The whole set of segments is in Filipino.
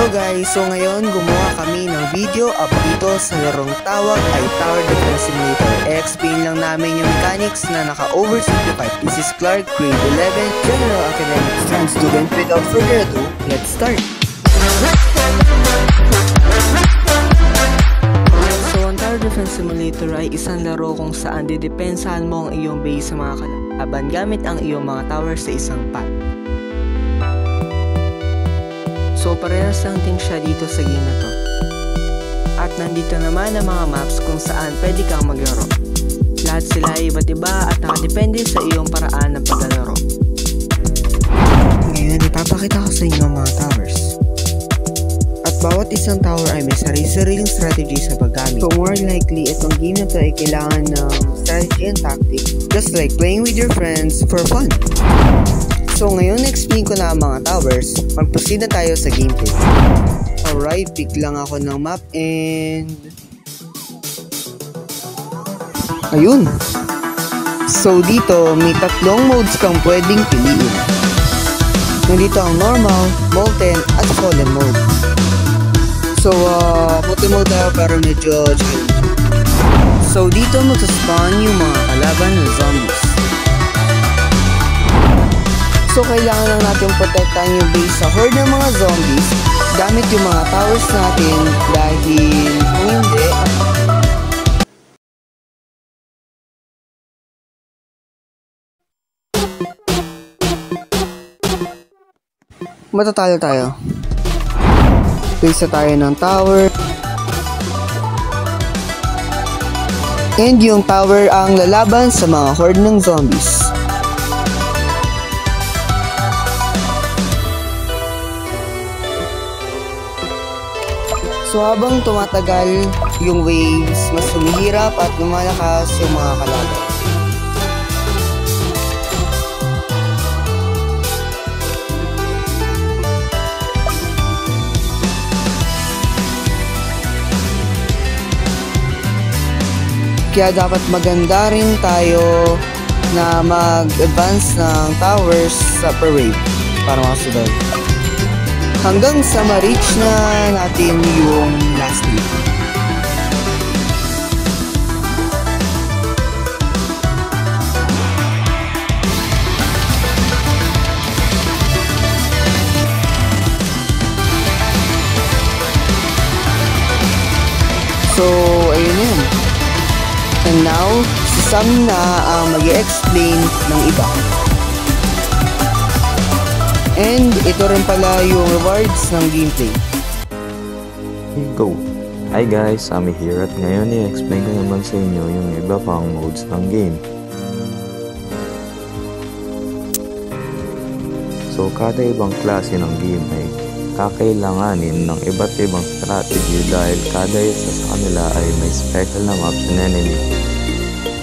Hello guys! So ngayon gumawa kami ng video up dito sa larong tawag ay Tower Defense Simulator. I-explain lang namin yung mechanics na naka-oversimplified. This is Clark, grade 11, General Academic Strand student. Without further ado, let's start! So ang Tower Defense Simulator ay isang laro kung saan didepensahan mo ang iyong base sa mga kalaban gamit ang iyong mga tower sa isang path. So parehas lang din siya dito sa game na to. At nandito naman ang mga maps kung saan pwede kang maglaro. Lahat sila ay iba't iba at nakadepende sa iyong paraan ng paglalaro. Ngayon ipapakita ko sa inyo ang mga towers. At bawat isang tower ay may sarili-sariling strategy sa paggamit. So more likely itong game na to ay kailangan ng strategy and tactic, just like playing with your friends for fun. So ngayon explain ko na ang mga towers, mag-proceed na tayo sa gameplay. Alright, pick lang ako ng map and... ayun! So dito, may tatlong modes kang pwedeng piliin. Nandito ang normal, molten, at fallen mode. So, multi-mode tayo pero medyo challenging. So dito mag-spawn yung mga kalaban ng zombies. So kailangan lang natin protektahan yung base sa horde ng mga zombies gamit yung mga towers natin dahil kung hindi matatalo tayo. Base na tayo ng tower and yung tower ang lalaban sa mga horde ng zombies. So habang tumatagal yung waves, mas humihirap at lumalakas yung mga kalaban. Kaya dapat maganda rin tayo na mag-advance ng towers sa per wave para makasunod. Hanggang sa ma-reach na natin yung last wave. So, ayun yun. And now, si Sam na ang mag-i-explain ng iba. And ito rin pala yung rewards ng gameplay. Go! Hi guys, Sammy here at ngayon i-explain ko naman sa inyo yung iba pang modes ng game. So kada ibang klase ng game ay kakailanganin ng iba't ibang strategy dahil kada isa sa kanila ay may special na maps and enemy.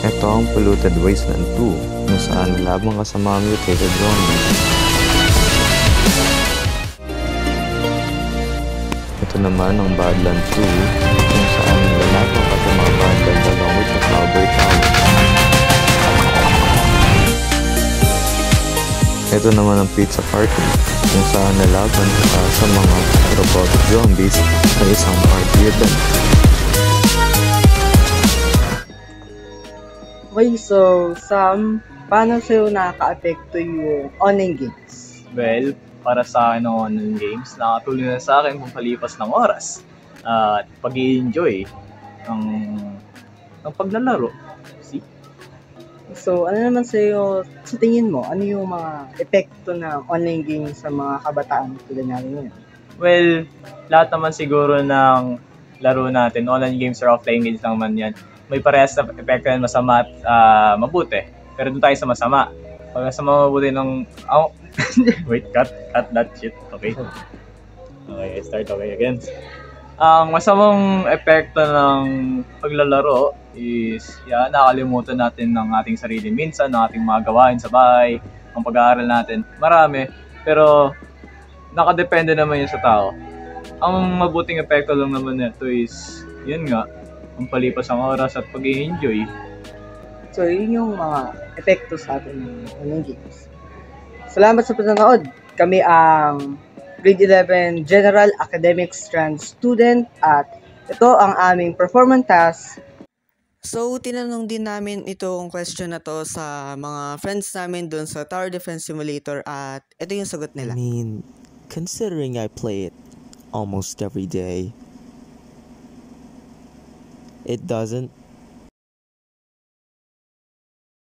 Ito ang Polluted Wasteland 2 kung saan laban ka sa mga mutated zombies. Ito naman ang Badland 2 kung saan lalaban ka sa mga Badland along with the Cowboy Town. Ito naman ang Pizza Party kung saan lalaban ka sa mga robotic zombies sa isang party event. Okay, so Sam, paano sa'yo nakaka-apekto yung online games? Well, para sa akin ng online games, nakatulong na sa akin kung palipas ng oras at pag-i-enjoy ng paglalaro. See? So, ano naman sa'yo, sa tingin mo, ano yung mga epekto ng online games sa mga kabataan tulad natin ngayon? Well, lahat naman siguro ng laro natin, online games or offline games lang man yan, may parehas na epekto yan masama at mabuti. Pero doon tayo sa masama. Pag sa mabuti ng... wait, cut that shit. Okay, I start again. Ang masamang epekto ng paglalaro is nakalimutan natin ng ating sarili minsan, ng ating mga gawain sa bahay, ang pag-aaral natin. Marami, pero nakadepende naman yun sa tao. Ang mabuting epekto lang naman nito is, yun nga, ang palipas ng oras at pag-i-enjoy. So, yun yung mga epekto sa atin ng online games. Salamat sa panonood. Kami ang grade 11 General Academic Strand student at ito ang aming performance task. So, tinanong din namin itong question na to sa mga friends namin dun sa Tower Defense Simulator at ito yung sagot I nila. mean, considering I play it almost every day, it doesn't